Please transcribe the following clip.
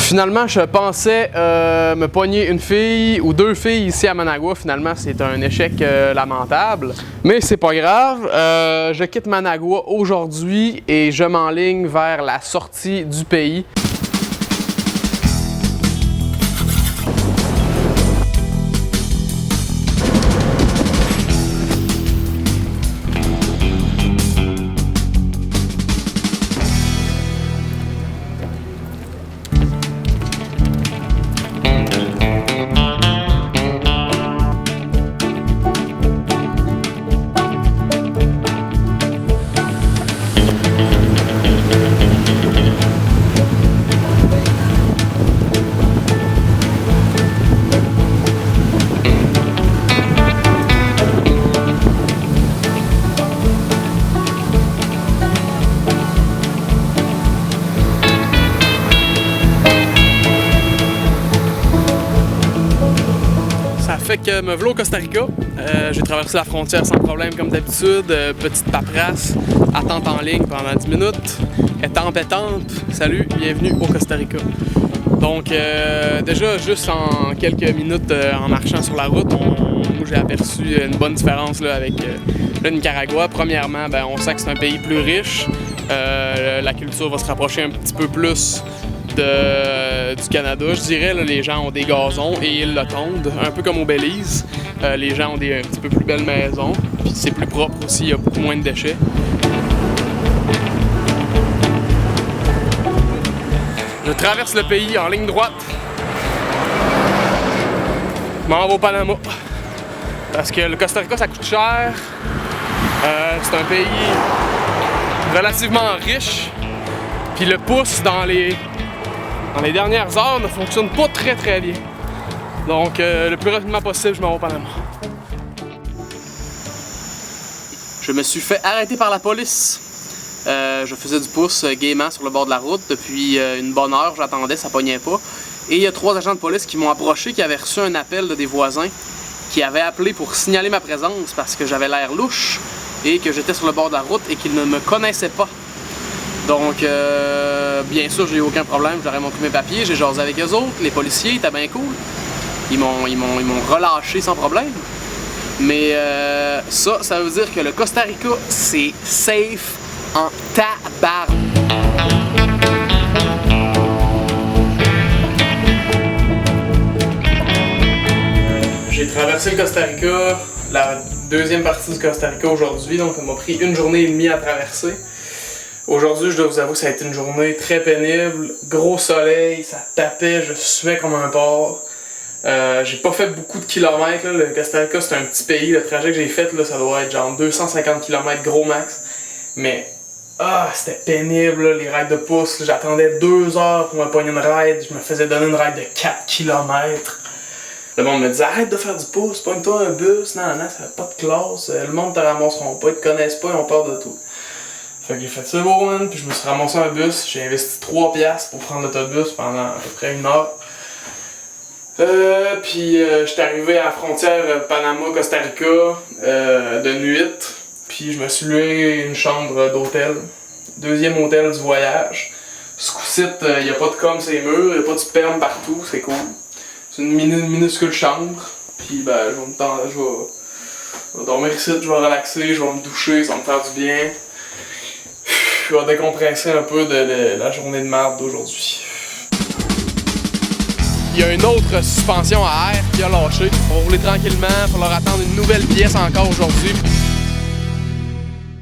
Finalement, je pensais me pogner une fille ou deux filles ici à Managua. Finalement, c'est un échec lamentable. Mais c'est pas grave. Je quitte Managua aujourd'hui et je m'enligne vers la sortie du pays. Fait que me voilà au Costa Rica. J'ai traversé la frontière sans problème comme d'habitude. Petite paperasse, attente en ligne pendant 10 minutes. Étampétante. Salut, bienvenue au Costa Rica. Donc déjà, juste en quelques minutes en marchant sur la route, j'ai aperçu une bonne différence là, avec le Nicaragua. Premièrement, on sait que c'est un pays plus riche. La culture va se rapprocher un petit peu plus du Canada. Je dirais, là, les gens ont des gazons et ils le tondent, un peu comme au Belize. Les gens ont un petit peu plus belles maisons, puis c'est plus propre aussi, il y a beaucoup moins de déchets. Je traverse le pays en ligne droite. Je m'en vais au Panama. Parce que le Costa Rica, ça coûte cher. C'est un pays relativement riche. Puis le pouce dans les dernières heures ne fonctionne pas très bien. Donc le plus rapidement possible, je m'en vais au Panama. Je me suis fait arrêter par la police. Je faisais du pouce gaiement sur le bord de la route. Depuis une bonne heure, j'attendais, ça pognait pas. Et il y a 3 agents de police qui m'ont approché, qui avaient reçu un appel de des voisins, qui avaient appelé pour signaler ma présence parce que j'avais l'air louche et que j'étais sur le bord de la route et qu'ils ne me connaissaient pas. Donc, bien sûr, j'ai eu aucun problème, je leur ai montré mes papiers, j'ai jasé avec eux autres, les policiers étaient bien cool. Ils m'ont relâché sans problème. Mais ça veut dire que le Costa Rica, c'est safe en tabarnak. J'ai traversé le Costa Rica, la deuxième partie du Costa Rica aujourd'hui, donc ça m'a pris 1 journée et demie à traverser. Aujourd'hui, je dois vous avouer que ça a été une journée très pénible, gros soleil, ça tapait, je suais comme un porc. J'ai pas fait beaucoup de kilomètres, là. Le Costa Rica c'est un petit pays, le trajet que j'ai fait là, ça doit être genre 250 km gros max. Mais c'était pénible, là, les rides de pouce, j'attendais 2 heures pour me pogner une ride, je me faisais donner une ride de 4 km. Le monde me disait arrête de faire du pouce, pogne-toi un bus, non, ça n'a pas de classe, le monde te ramasseront pas, ils te connaissent pas, ils ont peur de tout. Fait que j'ai fait ça beau, man, puis je me suis ramassé un bus, j'ai investi 3$ pour prendre l'autobus pendant à peu près 1 heure. Puis j'étais arrivé à la frontière Panama-Costa Rica de nuit, puis je me suis loué une chambre d'hôtel, 2e hôtel du voyage. Ce coup-ci, il n'y a pas de com sur les murs, il n'y a pas de sperme partout, c'est cool. C'est une minuscule chambre, puis je vais dormir ici, je vais relaxer, je vais me doucher, ça va me faire du bien. Je vais décompresser un peu de la journée de merde d'aujourd'hui. Il y a une autre suspension à air qui a lâché. On va rouler tranquillement, il va falloir attendre une nouvelle pièce encore aujourd'hui.